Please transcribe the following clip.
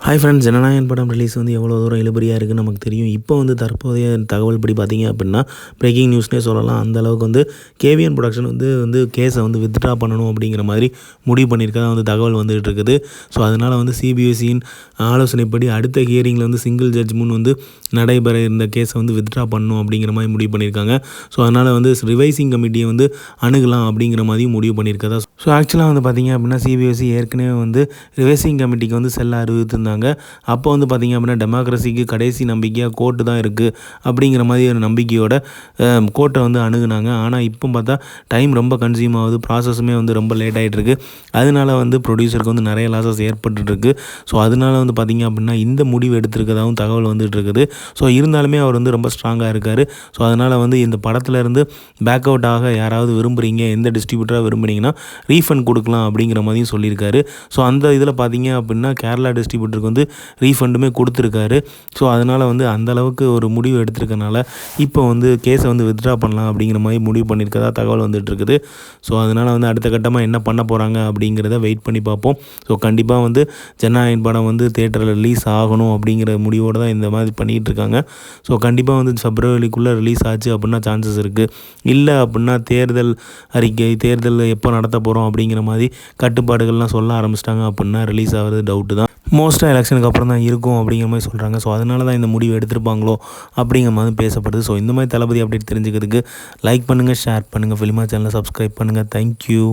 Hi friends, Jananayagan படம் release வந்து எவ்வளோ தூரம் இழுபறியாக இருக்குதுன்னு நமக்கு தெரியும். இப்போ வந்து தற்போதைய தகவல் படி பார்த்தீங்க அப்படின்னா, பிரேக்கிங் நியூஸ்னே சொல்லலாம். அந்த அளவுக்கு வந்து கேவிஎன் ப்ரொடக்ஷன் வந்து கேஸை வந்து வித்ட்ரா பண்ணணும் அப்படிங்கிற மாதிரி முடிவு பண்ணியிருக்கதா வந்து தகவல் வந்துகிட்டு இருக்குது. ஸோ அதனால் வந்து சிபிஎஸ்சியின் ஆலோசனைப்படி அடுத்த ஹியரிங்கில் வந்து சிங்கிள் ஜட்ஜ் முன் வந்து நடைபெற இருந்த கேஸை வந்து வித்ட்ரா பண்ணணும் அப்படிங்கிற மாதிரி முடிவு பண்ணியிருக்காங்க. ஸோ அதனால் வந்து ரிவைசிங் கமிட்டியை வந்து அணுகலாம் அப்படிங்கிற மாதிரியும் முடிவு பண்ணியிருக்கதா. ஸோ ஆக்சுவலாக வந்து பார்த்திங்க அப்படின்னா சிபிஎஸ்சி ஏற்கனவே வந்து ரிவைசிங் கமிட்டிக்கு வந்து செல்ல அறிவித்திருந்தாங்க. அப்போ வந்து பார்த்திங்க அப்படின்னா டெமோக்ரஸிக்கு கடைசி நம்பிக்கையாக கோர்ட்டு தான் இருக்குது அப்படிங்கிற மாதிரி ஒரு நம்பிக்கையோட கோர்ட்டை வந்து அணுகுனாங்க. ஆனால் இப்போ பார்த்தா டைம் ரொம்ப கன்சியூம் ஆகுது, ப்ராசஸுமே வந்து ரொம்ப லேட் ஆகிட்டு இருக்குது. அதனால வந்து ப்ரொடியூசருக்கு வந்து நிறைய லாஸஸ் ஏற்பட்டுருக்கு. ஸோ அதனால வந்து பார்த்திங்க அப்படின்னா இந்த முடிவு எடுத்திருக்கதாகவும் தகவல் வந்துட்டு இருக்குது. ஸோ இருந்தாலுமே அவர் வந்து ரொம்ப ஸ்ட்ராங்காக இருக்கார். ஸோ அதனால் வந்து இந்த படத்தில் இருந்து பேக் அவுட் ஆக யாராவது விரும்புகிறீங்க, எந்த டிஸ்ட்ரிபியூட்டராக விரும்புகிறீங்கன்னா ரீஃபண்ட் கொடுக்கலாம் அப்படிங்கிற மாதிரியும் சொல்லியிருக்காரு. ஸோ அந்த இதில் பார்த்திங்க அப்படின்னா கேரளா டிஸ்ட்ரிபியூட்டருக்கு வந்து ரீஃபண்டுமே கொடுத்துருக்காரு. ஸோ அதனால் வந்து அந்தளவுக்கு ஒரு முடிவு எடுத்திருக்கனால இப்போ வந்து கேஸை வந்து வித்ட்ரா பண்ணலாம் அப்படிங்கிற மாதிரி முடிவு பண்ணியிருக்கதா தகவல் வந்துட்டு இருக்குது. ஸோ அதனால் வந்து அடுத்த கட்டமாக என்ன பண்ண போகிறாங்க அப்படிங்கிறத வெயிட் பண்ணி பார்ப்போம். ஸோ கண்டிப்பாக வந்து ஜனநாயகன் படம் வந்து தியேட்டரில் ரிலீஸ் ஆகணும் அப்படிங்கிற முடிவோடு தான் இந்த மாதிரி பண்ணிகிட்டு இருக்காங்க. ஸோ கண்டிப்பாக வந்து Februaryக்குள்ளே ரிலீஸ் ஆச்சு அப்படின்னா சான்சஸ் இருக்குது. இல்லை அப்படின்னா தேர்தல் எப்போ நடத்த போகிறோம் அப்படிங்கிற மாதிரி கட்டுப்பாடுகள்லாம் சொல்ல ஆரம்பிச்சிட்டாங்க அப்படின்னா ரிலீஸ் ஆகிறது டவுட்டு தான். மோஸ்ட்டாக எலெக்ஷனுக்கு அப்புறம் தான் இருக்கும் அப்படிங்கிற மாதிரி சொல்கிறாங்க. ஸோ அதனால தான் இந்த முடிவு எடுத்திருப்பாங்களோ அப்படிங்கிற மாதிரி பேசப்படுது. ஸோ இந்த மாதிரி தளபதி அப்டேட் தெரிஞ்சுக்கிறதுக்கு லைக் பண்ணுங்கள், ஷேர் பண்ணுங்கள், ஃபிலிமா சேனலை சப்ஸ்கிரைப் பண்ணுங்கள். தேங்க்யூ.